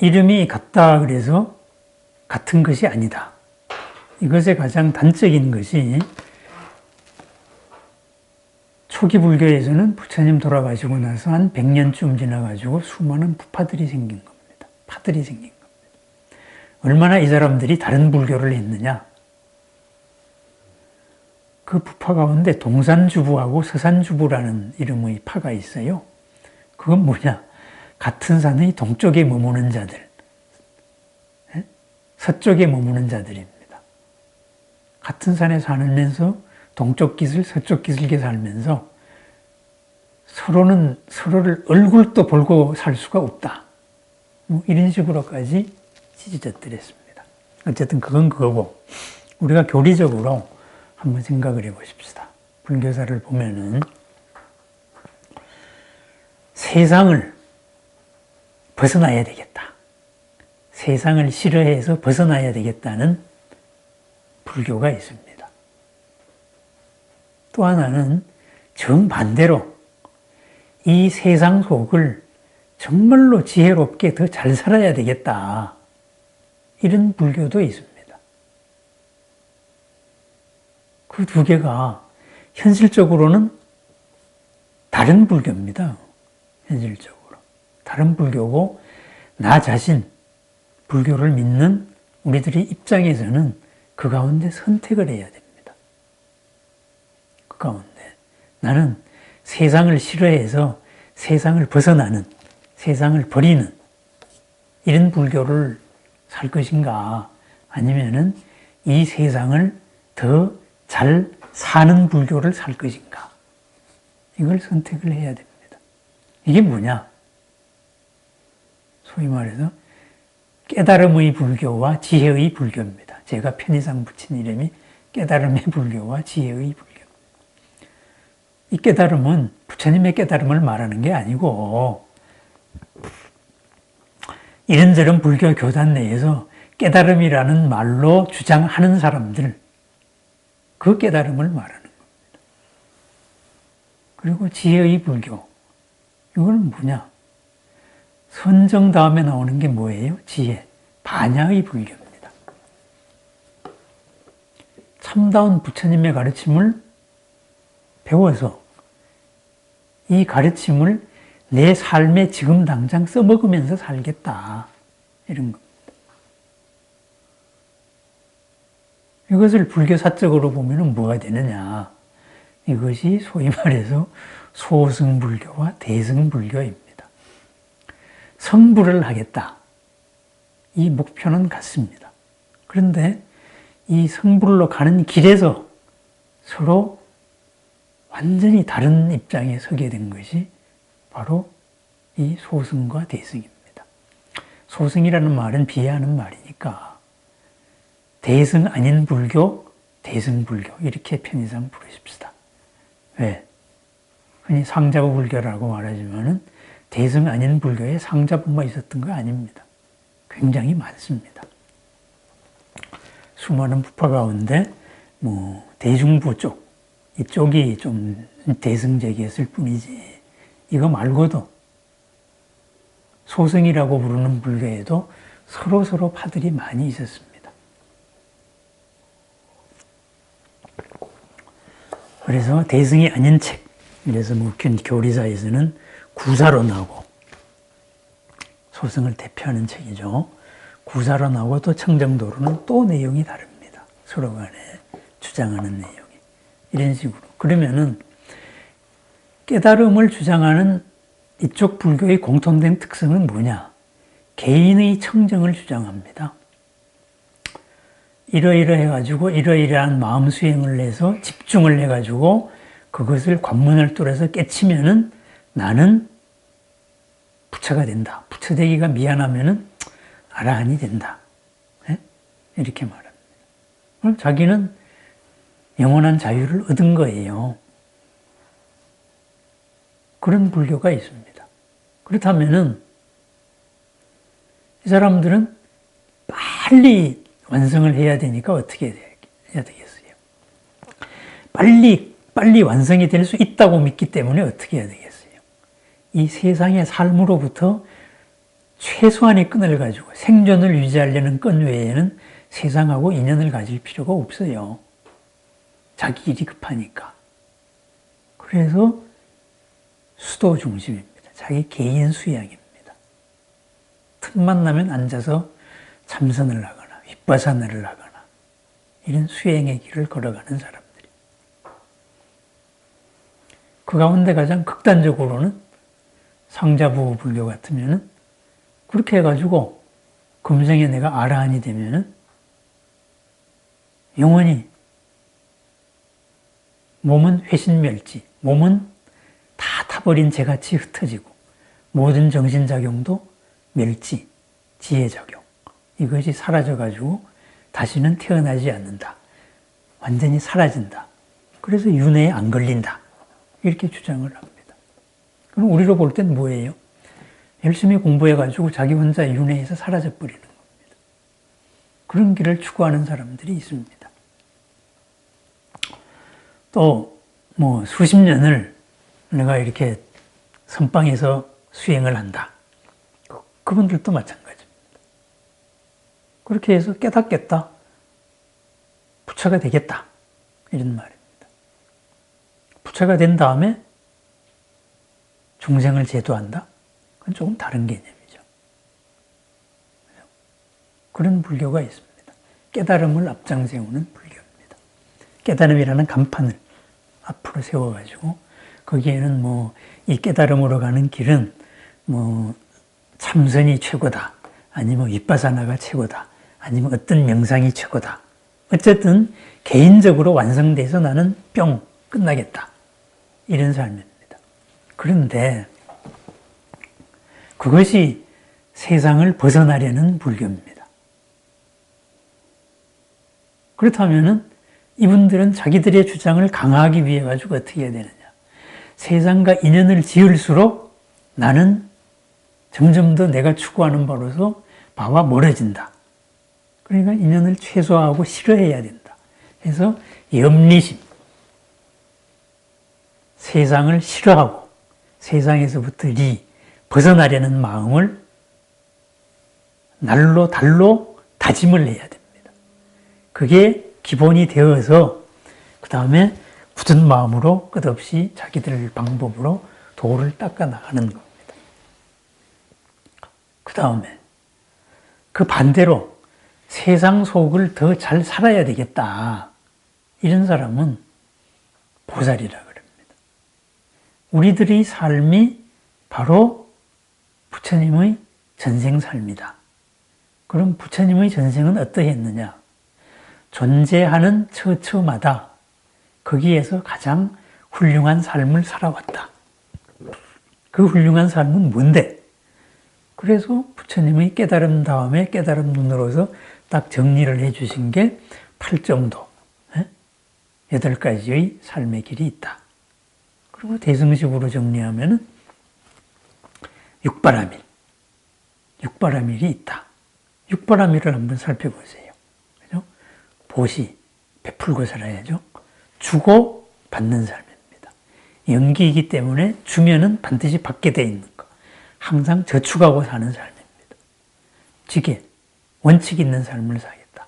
이름이 같다 그래서 같은 것이 아니다. 이것의 가장 단적인 것이 초기 불교에서는 부처님 돌아가시고 나서 한 100년쯤 지나가지고 수많은 부파들이 생긴 겁니다. 파들이 생긴 겁니다. 얼마나 이 사람들이 다른 불교를 했느냐. 그 부파 가운데 동산주부하고 서산주부라는 이름의 파가 있어요. 그건 뭐냐? 같은 산의 동쪽에 머무는 자들, 서쪽에 머무는 자들입니다. 같은 산에 살면서 동쪽 깃을 서쪽 깃을게 살면서 서로를 얼굴도 보고 살 수가 없다. 뭐 이런 식으로까지 찢어졌더랬습니다. 어쨌든 그건 그거고, 우리가 교리적으로 한번 생각을 해보십시다. 불교사를 보면은 세상을 벗어나야 되겠다. 세상을 싫어해서 벗어나야 되겠다는 불교가 있습니다. 또 하나는 정반대로 이 세상 속을 정말로 지혜롭게 더 잘 살아야 되겠다. 이런 불교도 있습니다. 그 두 개가 현실적으로는 다른 불교입니다. 현실적으로. 다른 불교고, 나 자신, 불교를 믿는 우리들의 입장에서는 그 가운데 선택을 해야 됩니다. 그 가운데 나는 세상을 싫어해서 세상을 벗어나는, 세상을 버리는 이런 불교를 살 것인가, 아니면은 이 세상을 더 잘 사는 불교를 살 것인가, 이걸 선택을 해야 됩니다. 이게 뭐냐? 소위 말해서 깨달음의 불교와 지혜의 불교입니다. 제가 편의상 붙인 이름이 깨달음의 불교와 지혜의 불교. 이 깨달음은 부처님의 깨달음을 말하는 게 아니고, 이런저런 불교 교단 내에서 깨달음이라는 말로 주장하는 사람들, 그 깨달음을 말하는 겁니다. 그리고 지혜의 불교, 이건 뭐냐? 선정 다음에 나오는 게 뭐예요? 지혜, 반야의 불교입니다. 참다운 부처님의 가르침을 배워서 이 가르침을 내 삶에 지금 당장 써먹으면서 살겠다, 이런 겁니다. 이것을 불교사적으로 보면 뭐가 되느냐? 이것이 소위 말해서 소승불교와 대승불교입니다. 성불을 하겠다, 이 목표는 같습니다. 그런데 이 성불로 가는 길에서 서로 완전히 다른 입장에 서게 된 것이 바로 이 소승과 대승입니다. 소승이라는 말은 비하하는 말이니까 대승 아닌 불교, 대승불교, 이렇게 편의상 부르십시다. 왜? 흔히 상자부 불교라고 말하지만은 대승 아닌 불교에 상자부만 있었던 거 아닙니다. 굉장히 많습니다. 수많은 부파 가운데 대중부 쪽, 이쪽이 좀 대승적이었을 뿐이지, 이거 말고도 소승이라고 부르는 불교에도 서로 파들이 많이 있었습니다. 그래서 대승이 아닌 책, 그래서 교리사에서는 구사로 나오고, 소승을 대표하는 책이죠. 구사로 나오고 또 청정도로는 또 내용이 다릅니다. 서로 간에 주장하는 내용이. 이런 식으로. 그러면은 깨달음을 주장하는 이쪽 불교의 공통된 특성은 뭐냐? 개인의 청정을 주장합니다. 이러이러해가지고 이러이러한 마음 수행을 해서 집중을 해가지고 그것을 관문을 뚫어서 깨치면은 나는 부처가 된다. 부처 되기가 미안하면은 아라한이 된다. 이렇게 말합니다. 그럼 자기는 영원한 자유를 얻은 거예요. 그런 불교가 있습니다. 그렇다면은 이 사람들은 빨리 완성을 해야 되니까 어떻게 해야 되겠어요? 빨리 완성이 될 수 있다고 믿기 때문에 어떻게 해야 되겠어요? 이 세상의 삶으로부터 최소한의 끈을 가지고 생존을 유지하려는 끈 외에는 세상하고 인연을 가질 필요가 없어요. 자기 일이 급하니까. 그래서 수도 중심입니다. 자기 개인 수양입니다. 틈만 나면 앉아서 참선을 하거나 윗바사나를 하거나 이런 수행의 길을 걸어가는 사람들이. 그 가운데 가장 극단적으로는 상자부 불교 같으면은 그렇게 해가지고 금생에 내가 아라한이 되면은 영원히 몸은 회신멸지, 몸은 다 타버린 재같이 흩어지고 모든 정신작용도 멸지, 지혜작용 이것이 사라져가지고 다시는 태어나지 않는다. 완전히 사라진다. 그래서 윤회에 안 걸린다. 이렇게 주장을 합니다. 그럼 우리로 볼 땐 뭐예요? 열심히 공부해가지고 자기 혼자 윤회에서 사라져버리는 겁니다. 그런 길을 추구하는 사람들이 있습니다. 또 뭐 수십 년을 내가 이렇게 선방에서 수행을 한다. 그분들도 마찬가지입니다. 그렇게 해서 깨닫겠다. 부처가 되겠다. 이런 말입니다. 부처가 된 다음에 중생을 제도한다. 그건 조금 다른 개념이죠. 그런 불교가 있습니다. 깨달음을 앞장세우는 불교입니다. 깨달음이라는 간판을 앞으로 세워가지고 거기에는 뭐 이 깨달음으로 가는 길은 뭐 참선이 최고다. 아니면 윗바사나가 최고다. 아니면 어떤 명상이 최고다. 어쨌든 개인적으로 완성돼서 나는 뿅 끝나겠다. 이런 삶입니다. 그런데 그것이 세상을 벗어나려는 불교입니다. 그렇다면은 이분들은 자기들의 주장을 강화하기 위해 가지고 어떻게 해야 되느냐. 세상과 인연을 지을수록 나는 점점 더 내가 추구하는 바로서 바와 멀어진다. 그러니까 인연을 최소화하고 싫어해야 된다. 그래서 염리심, 세상을 싫어하고 세상에서부터 벗어나려는 마음을 날로 달로 다짐을 해야 됩니다. 그게 기본이 되어서 그 다음에 굳은 마음으로 끝없이 자기들 방법으로 도를 닦아 나가는 겁니다. 그 다음에 그 반대로 세상 속을 더 잘 살아야 되겠다. 이런 사람은 보살이라 그럽니다. 우리들의 삶이 바로 부처님의 전생 삶이다. 그럼 부처님의 전생은 어떠했느냐? 존재하는 처처마다 거기에서 가장 훌륭한 삶을 살아왔다. 그 훌륭한 삶은 뭔데? 그래서 부처님의 깨달음 다음에 깨달음 눈으로서 딱 정리를 해 주신 게 8정도, 8가지의 삶의 길이 있다. 그리고 대승식으로 정리하면은 육바라밀, 육바라밀이 있다. 육바라밀을 한번 살펴보세요. 그죠? 보시, 베풀고 살아야죠. 주고 받는 삶입니다. 연기이기 때문에 주면은 반드시 받게 돼 있는 거. 항상 저축하고 사는 삶입니다. 지게, 원칙 있는 삶을 살겠다.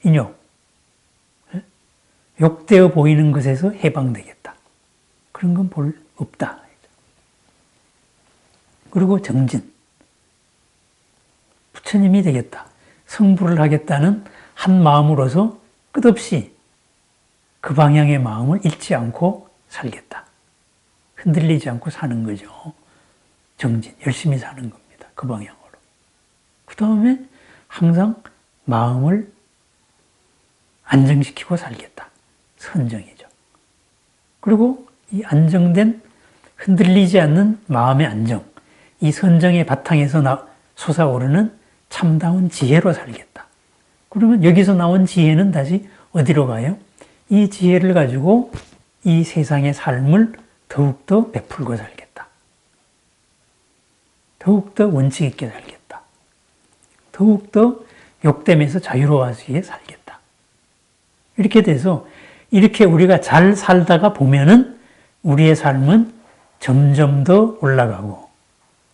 인욕, 욕되어 보이는 것에서 해방되겠다. 그런 건 볼 없다. 그리고 정진, 부처님이 되겠다. 성불을 하겠다는 한 마음으로서 끝없이 그 방향의 마음을 잃지 않고 살겠다. 흔들리지 않고 사는 거죠. 정진, 열심히 사는 겁니다. 그 방향으로. 그 다음에 항상 마음을 안정시키고 살겠다. 선정이죠. 그리고 이 안정된 흔들리지 않는 마음의 안정, 이 선정의 바탕에서 솟아오르는 참다운 지혜로 살겠다. 그러면 여기서 나온 지혜는 다시 어디로 가요? 이 지혜를 가지고 이 세상의 삶을 더욱더 베풀고 살겠다. 더욱더 원칙 있게 살겠다. 더욱더 욕됨에서 자유로워지게 살겠다. 이렇게 돼서 이렇게 우리가 잘 살다가 보면은 우리의 삶은 점점 더 올라가고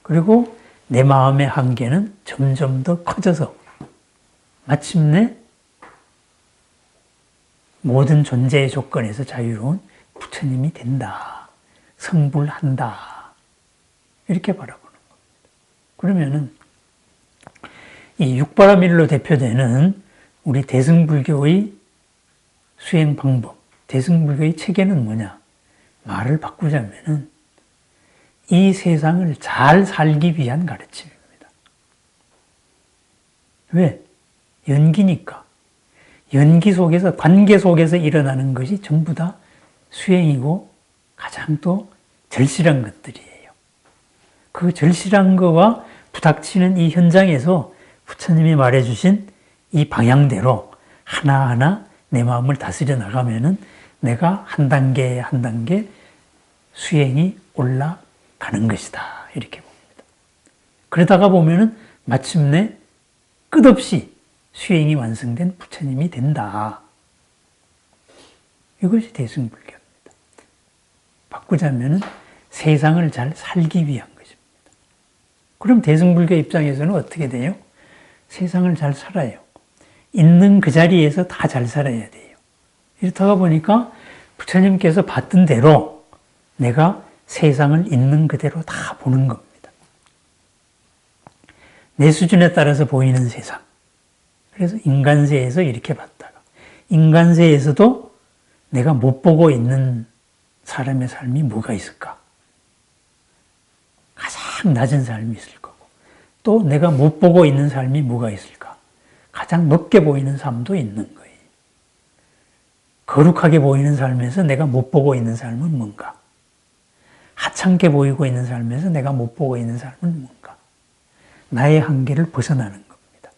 그리고 내 마음의 한계는 점점 더 커져서 마침내 모든 존재의 조건에서 자유로운 부처님이 된다. 성불한다. 이렇게 바라보는 겁니다. 그러면은 이 육바라밀로 대표되는 우리 대승불교의 수행 방법, 대승불교의 체계는 뭐냐? 말을 바꾸자면은 이 세상을 잘 살기 위한 가르침입니다. 왜? 연기니까. 연기 속에서, 관계 속에서 일어나는 것이 전부 다 수행이고 가장 또 절실한 것들이에요. 그 절실한 거와 부닥치는 이 현장에서 부처님이 말해주신 이 방향대로 하나하나 내 마음을 다스려 나가면은 내가 한 단계 한 단계 수행이 올라가는 것이다. 이렇게 봅니다. 그러다가 보면은 마침내 끝없이 수행이 완성된 부처님이 된다. 이것이 대승불교입니다. 바꾸자면은 세상을 잘 살기 위한 것입니다. 그럼 대승불교 입장에서는 어떻게 돼요? 세상을 잘 살아요. 있는 그 자리에서 다 잘 살아야 돼요. 이렇다가 보니까 부처님께서 봤던 대로 내가 세상을 있는 그대로 다 보는 겁니다. 내 수준에 따라서 보이는 세상. 그래서 인간세에서 이렇게 봤다가 인간세에서도 내가 못 보고 있는 사람의 삶이 뭐가 있을까? 가장 낮은 삶이 있을 거고 또 내가 못 보고 있는 삶이 뭐가 있을까? 가장 높게 보이는 삶도 있는 거예요. 거룩하게 보이는 삶에서 내가 못 보고 있는 삶은 뭔가? 하찮게 보이고 있는 삶에서 내가 못 보고 있는 삶은 뭔가? 나의 한계를 벗어나는 겁니다.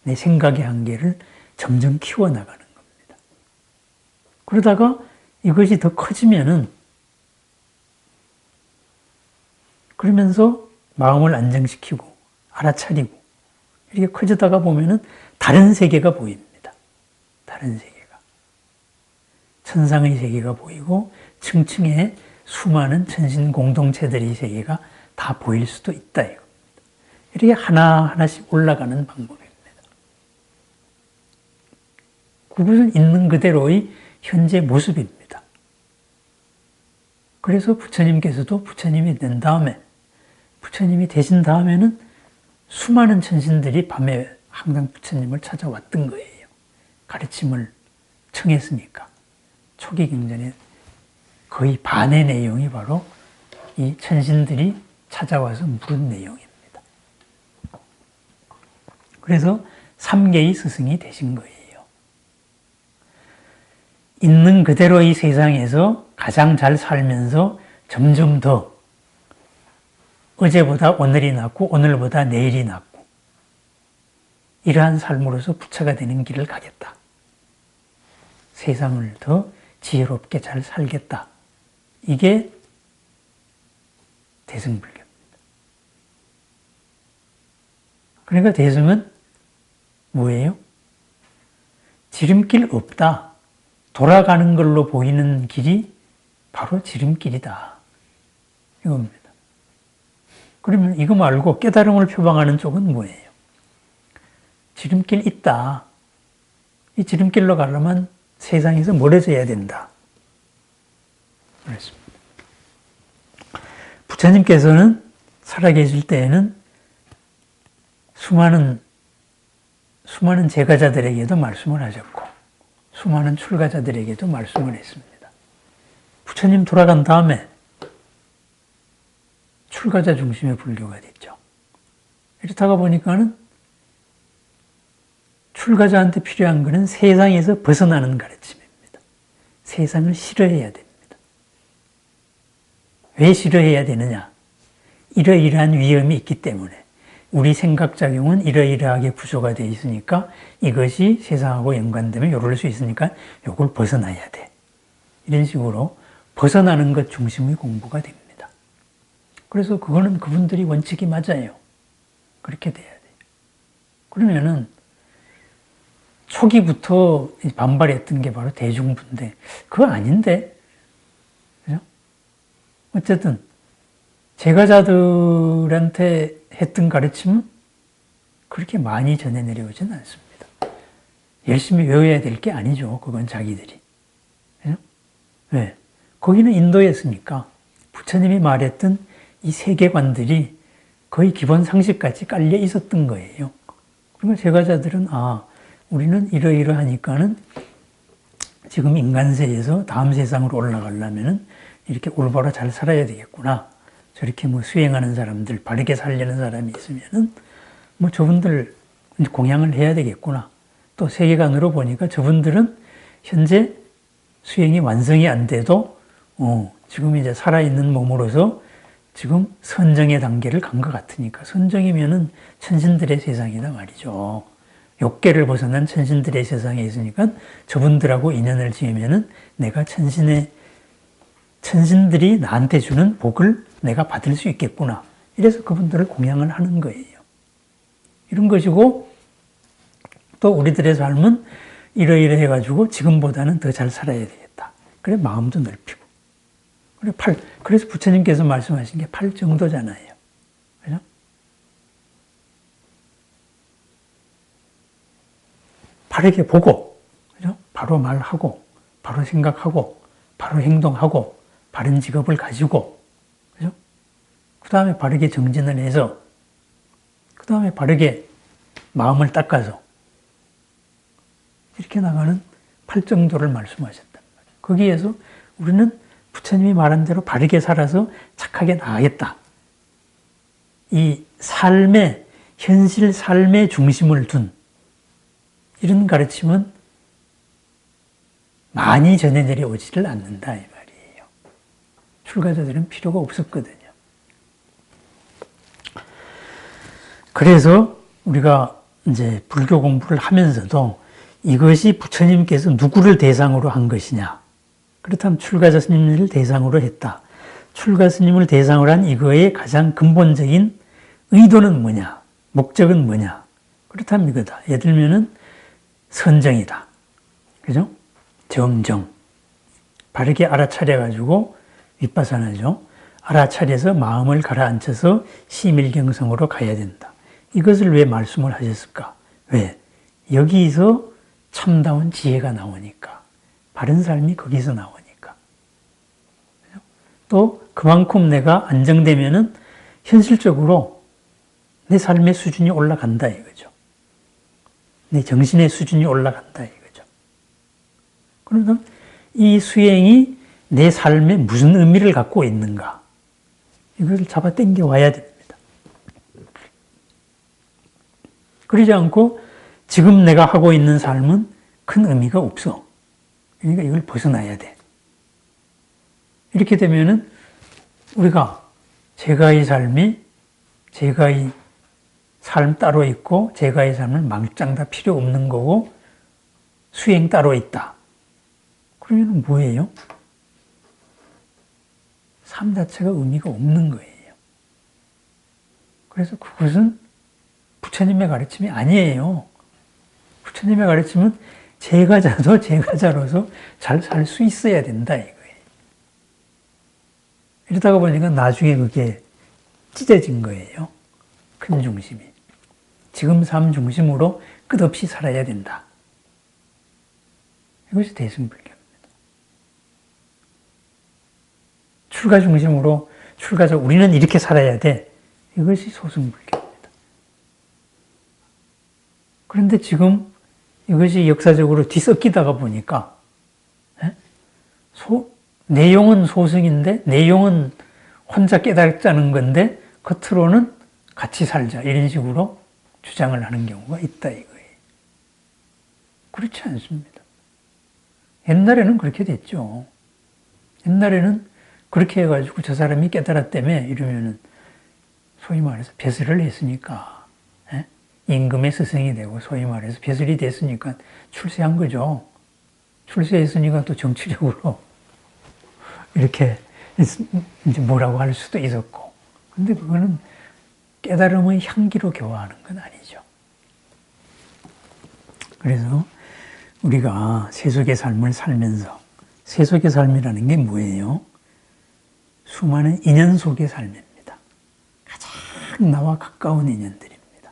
내 생각의 한계를 점점 키워나가는 겁니다. 그러다가 이것이 더 커지면은 그러면서 마음을 안정시키고 알아차리고 이렇게 커지다가 보면은 다른 세계가 보입니다. 다른 세계가. 천상의 세계가 보이고 층층의 수많은 천신 공동체들의 세계가 다 보일 수도 있다 이겁니다. 이렇게 하나하나씩 올라가는 방법입니다. 그것은 있는 그대로의 현재 모습입니다. 그래서 부처님께서도 부처님이 된 다음에 부처님이 되신 다음에는 수많은 천신들이 밤에 항상 부처님을 찾아왔던 거예요. 가르침을 청했으니까. 초기 경전에 거의 반의 내용이 바로 이 천신들이 찾아와서 물은 내용입니다. 그래서 3계의 스승이 되신 거예요. 있는 그대로의 세상에서 가장 잘 살면서 점점 더 어제보다 오늘이 낫고 오늘보다 내일이 낫고 이러한 삶으로서 부처가 되는 길을 가겠다. 세상을 더 지혜롭게 잘 살겠다. 이게 대승불교입니다. 그러니까 대승은 뭐예요? 지름길 없다. 돌아가는 걸로 보이는 길이 바로 지름길이다. 이겁니다. 그러면 이거 말고 깨달음을 표방하는 쪽은 뭐예요? 지름길 있다. 이 지름길로 가려면 세상에서 멀어져야 된다. 그렇습니다. 부처님께서는 살아계실 때에는 수많은 제가자들에게도 말씀을 하셨고 수많은 출가자들에게도 말씀을 했습니다. 부처님 돌아간 다음에 출가자 중심의 불교가 됐죠. 이렇다가 보니까는 출가자한테 필요한 것은 세상에서 벗어나는 가르침입니다. 세상을 싫어해야 됩니다. 왜 싫어해야 되느냐? 이러이러한 위험이 있기 때문에 우리 생각작용은 이러이러하게 구조가 되어 있으니까 이것이 세상하고 연관되면 요럴 수 있으니까 요걸 벗어나야 돼. 이런 식으로 벗어나는 것 중심의 공부가 됩니다. 그래서 그거는 그분들이 원칙이 맞아요. 그렇게 돼야 돼요. 그러면은 초기부터 반발했던 게 바로 대중분대. 그거 아닌데. 그죠? 어쨌든 제가자들한테 했던 가르침은 그렇게 많이 전해 내려오지는 않습니다. 열심히 외워야 될 게 아니죠. 그건 자기들이. 그죠? 왜? 거기는 인도였으니까 부처님이 말했던 이 세계관들이 거의 기본 상식까지 깔려 있었던 거예요. 그러면 제가자들은 우리는 이러이러하니까는 지금 인간세에서 다음 세상으로 올라가려면은 이렇게 올바로 잘 살아야 되겠구나. 저렇게 뭐 수행하는 사람들, 바르게 살려는 사람이 있으면은 뭐 저분들 공양을 해야 되겠구나. 또 세계관으로 보니까 저분들은 현재 수행이 완성이 안 돼도 지금 이제 살아있는 몸으로서 지금 선정의 단계를 간 것 같으니까 선정이면은 천신들의 세상이다 말이죠. 욕계를 벗어난 천신들의 세상에 있으니까 저분들하고 인연을 지으면은 내가 천신들이 나한테 주는 복을 내가 받을 수 있겠구나. 이래서 그분들을 공양을 하는 거예요. 이런 것이고 또 우리들의 삶은 이러이러해가지고 지금보다는 더 잘 살아야 되겠다. 그래 마음도 넓히고. 그래서 부처님께서 말씀하신 게 8정도잖아요. 그죠? 바르게 보고, 그죠? 바로 말하고, 바로 생각하고, 바로 행동하고, 바른 직업을 가지고, 그죠? 그 다음에 바르게 정진을 해서, 그 다음에 바르게 마음을 닦아서, 이렇게 나가는 8정도를 말씀하셨단 말이에요. 거기에서 우리는 부처님이 말한 대로 바르게 살아서 착하게 나가겠다. 이 삶의, 현실 삶의 중심을 둔 이런 가르침은 많이 전해 내려오지를 않는다 이 말이에요. 출가자들은 필요가 없었거든요. 그래서 우리가 이제 불교 공부를 하면서도 이것이 부처님께서 누구를 대상으로 한 것이냐. 그렇다면 출가자 스님을 대상으로 했다. 출가 스님을 대상으로 한 이거의 가장 근본적인 의도는 뭐냐? 목적은 뭐냐? 그렇다면 이거다. 예를 들면은 선정이다. 그죠? 정정. 바르게 알아차려가지고 윗바사나죠. 알아차려서 마음을 가라앉혀서 심일경성으로 가야 된다. 이것을 왜 말씀을 하셨을까? 왜? 여기서 참다운 지혜가 나오니까. 바른 삶이 거기서 나오니까. 또 그만큼 내가 안정되면은 현실적으로 내 삶의 수준이 올라간다 이거죠. 내 정신의 수준이 올라간다 이거죠. 그러면 이 수행이 내 삶에 무슨 의미를 갖고 있는가? 이것을 잡아 당겨 와야 됩니다. 그러지 않고 지금 내가 하고 있는 삶은 큰 의미가 없어. 그러니까 이걸 벗어나야 돼. 이렇게 되면은 우리가 제가의 삶이 제가의 삶 따로 있고 제가의 삶을 망장 다 필요 없는 거고 수행 따로 있다. 그러면 뭐예요? 삶 자체가 의미가 없는 거예요. 그래서 그것은 부처님의 가르침이 아니에요. 부처님의 가르침은 제가자도 제가자로서 잘 살 수 있어야 된다 이거예요. 이러다가 보니까 나중에 그게 찢어진 거예요. 큰 중심이. 지금 삶 중심으로 끝없이 살아야 된다. 이것이 대승불교입니다. 출가 중심으로 출가자 우리는 이렇게 살아야 돼. 이것이 소승불교입니다. 그런데 지금 이것이 역사적으로 뒤섞이다가 보니까 내용은 소승인데 내용은 혼자 깨닫자는 건데 겉으로는 같이 살자 이런 식으로 주장을 하는 경우가 있다 이거예요. 그렇지 않습니다. 옛날에는 그렇게 됐죠. 옛날에는 그렇게 해가지고 저 사람이 깨달았다며 이러면은 소위 말해서 벼슬을 했으니까 임금의 스승이 되고 소위 말해서 벼슬이 됐으니까 출세한 거죠. 출세했으니까 또 정치적으로 이렇게 이제 뭐라고 할 수도 있었고. 근데 그거는 깨달음의 향기로 교화하는 건 아니죠. 그래서 우리가 세속의 삶을 살면서 세속의 삶이라는 게 뭐예요? 수많은 인연 속의 삶입니다. 가장 딱 나와 가까운 인연들입니다.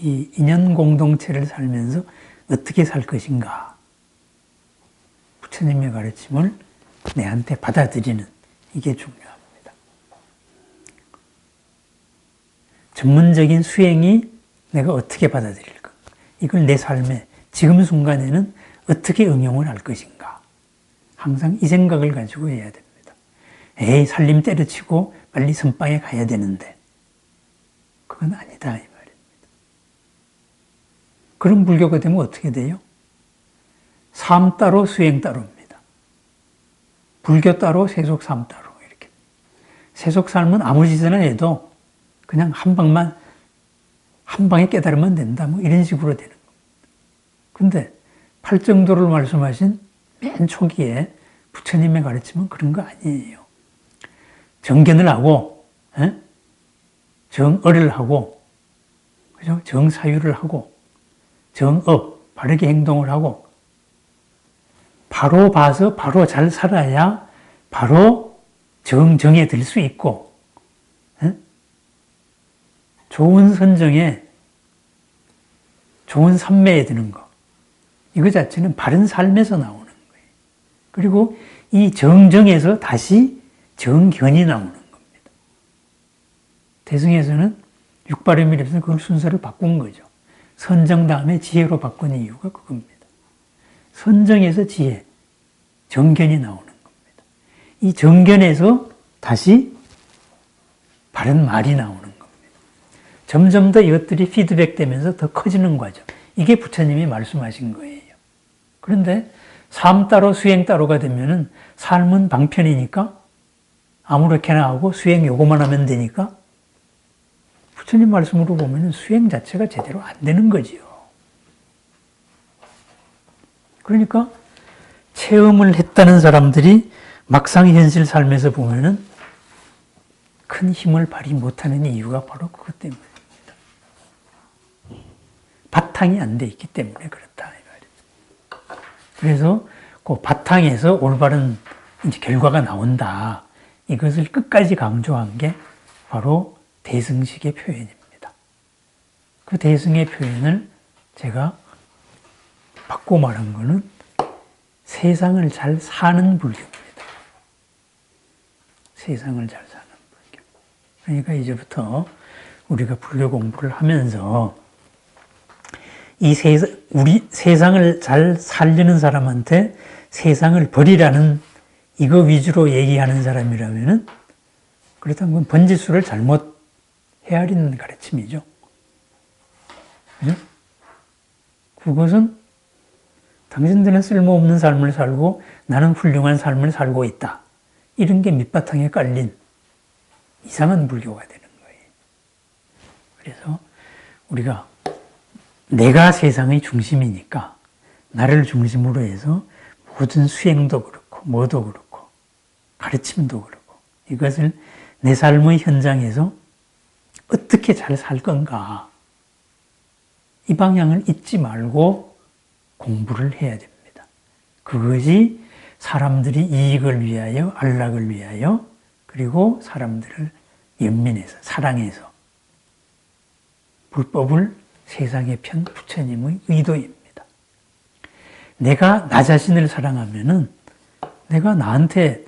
이 인연 공동체를 살면서 어떻게 살 것인가, 부처님의 가르침을 내한테 받아들이는 이게 중요합니다. 전문적인 수행이 내가 어떻게 받아들일까, 이걸 내 삶에 지금 순간에는 어떻게 응용을 할 것인가, 항상 이 생각을 가지고 해야 됩니다. 에이, 살림 때려치고 빨리 선방에 가야 되는데, 그건 아니다 이 말입니다. 그런 불교가 되면 어떻게 돼요? 삶 따로 수행 따로입니다. 불교 따로 세속 삶 따로 이렇게. 세속 삶은 아무 짓이나 해도 그냥 한 방에 깨달으면 된다, 뭐 이런 식으로 되는 겁니다. 근데 팔정도를 말씀하신 맨 초기에 부처님의 가르침은 그런 거 아니에요. 정견을 하고, 정어를 하고, 그죠? 정사유를 하고, 정업, 바르게 행동을 하고, 바로 봐서 바로 잘 살아야 바로 정정에 들 수 있고, 좋은 선정에, 좋은 삼매에 드는 거, 이거 자체는 바른 삶에서 나오는 거예요. 그리고 이 정정에서 다시 정견이 나오는 겁니다. 대승에서는 육바름이라서 그걸 순서를 바꾼 거죠. 선정 다음에 지혜로 바꾼 이유가 그겁니다. 선정에서 지혜, 정견이 나오는 겁니다. 이 정견에서 다시 바른 말이 나오는 겁니다. 점점 더 이것들이 피드백되면서 더 커지는 과정. 이게 부처님이 말씀하신 거예요. 그런데 삶 따로 수행 따로가 되면은 삶은 방편이니까 아무렇게나 하고 수행 요거만 하면 되니까 부처님 말씀으로 보면은 수행 자체가 제대로 안 되는 거지요. 그러니까 체험을 했다는 사람들이 막상 현실 삶에서 보면은 큰 힘을 발휘 못하는 이유가 바로 그것 때문입니다. 바탕이 안 돼 있기 때문에 그렇다 이 말이에요. 그래서 그 바탕에서 올바른 이제 결과가 나온다. 이것을 끝까지 강조한 게 바로 대승식의 표현입니다. 그 대승의 표현을 제가 바꿔 말한 거는 세상을 잘 사는 불교입니다. 세상을 잘 사는 불교. 그러니까 이제부터 우리가 불교 공부를 하면서 이 우리 세상을 잘 살리는 사람한테 세상을 버리라는 이거 위주로 얘기하는 사람이라면은 그렇다면 번지수를 잘못 헤아리는 가르침이죠. 그죠? 그것은 당신들은 쓸모없는 삶을 살고 나는 훌륭한 삶을 살고 있다. 이런 게 밑바탕에 깔린 이상한 불교가 되는 거예요. 그래서 우리가 내가 세상의 중심이니까 나를 중심으로 해서 모든 수행도 그렇고 뭐도 그렇고 가르침도 그렇고 이것을 내 삶의 현장에서 어떻게 잘 살 건가 이 방향을 잊지 말고 공부를 해야 됩니다. 그것이 사람들이 이익을 위하여 안락을 위하여 그리고 사람들을 연민해서 사랑해서 불법을 세상에 편 부처님의 의도입니다. 내가 나 자신을 사랑하면은 내가 나한테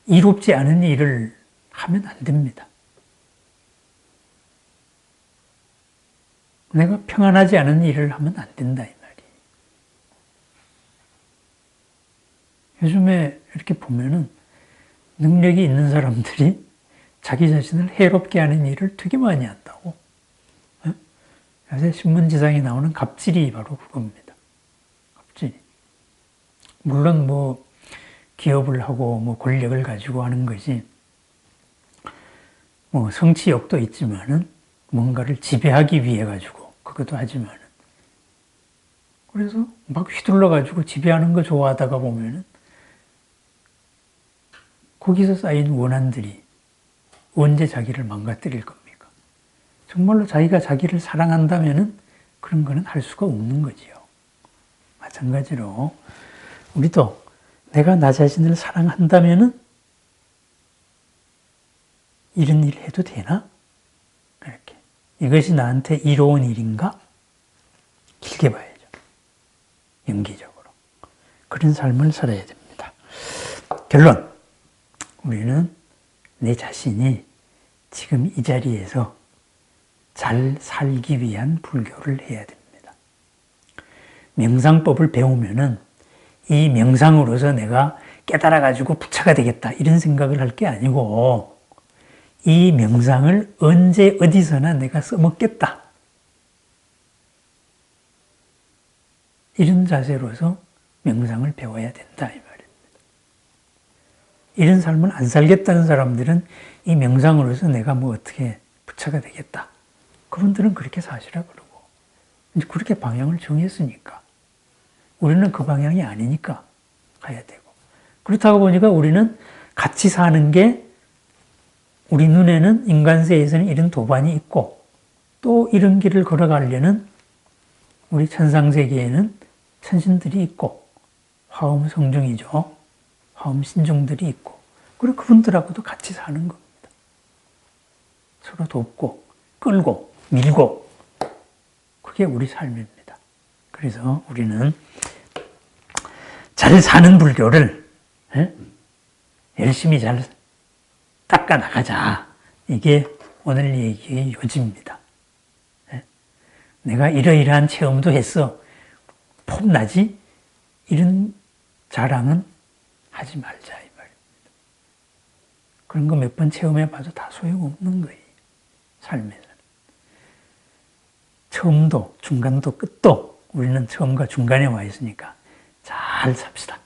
이롭지 않은 일을 하면 안 됩니다. 내가 평안하지 않은 일을 하면 안 된다 이 말이에요. 요즘에 이렇게 보면은 능력이 있는 사람들이 자기 자신을 해롭게 하는 일을 되게 많이 한다고. 요새 신문지상에 나오는 갑질이 바로 그겁니다. 갑질. 물론 뭐 기업을 하고 뭐 권력을 가지고 하는 것이 뭐 성취욕도 있지만은 뭔가를 지배하기 위해 가지고 그것도 하지만은 그래서 막 휘둘러 가지고 지배하는 거 좋아하다가 보면은 거기서 쌓인 원한들이 언제 자기를 망가뜨릴 겁니까? 정말로 자기가 자기를 사랑한다면은 그런 거는 할 수가 없는 거지요. 마찬가지로 우리도 내가 나 자신을 사랑한다면은 이런 일 해도 되나? 이것이 나한테 이로운 일인가? 길게 봐야죠. 연기적으로. 그런 삶을 살아야 됩니다. 결론. 우리는 내 자신이 지금 이 자리에서 잘 살기 위한 불교를 해야 됩니다. 명상법을 배우면은 이 명상으로서 내가 깨달아가지고 부처가 되겠다 이런 생각을 할 게 아니고 이 명상을 언제 어디서나 내가 써먹겠다 이런 자세로서 명상을 배워야 된다 이 말입니다. 이런 삶을 안 살겠다는 사람들은 이 명상으로서 내가 뭐 어떻게 부처가 되겠다 그분들은 그렇게 사시라 그러고 이제 그렇게 방향을 정했으니까 우리는 그 방향이 아니니까 가야 되고 그렇다고 보니까 우리는 같이 사는 게 우리 눈에는 인간세에서는 이런 도반이 있고 또 이런 길을 걸어가려는 우리 천상세계에는 천신들이 있고 화엄성중이죠. 화엄신중들이 있고 그리고 그분들하고도 같이 사는 겁니다. 서로 돕고 끌고 밀고 그게 우리 삶입니다. 그래서 우리는 잘 사는 불교를 열심히 잘 닦아 나가자. 이게 오늘 얘기의 요지입니다. 내가 이러이러한 체험도 했어. 폼나지? 이런 자랑은 하지 말자 이 말입니다. 그런 거 몇 번 체험해봐도 다 소용없는 거예요. 삶에서는. 처음도 중간도 끝도 우리는 처음과 중간에 와 있으니까 잘 삽시다.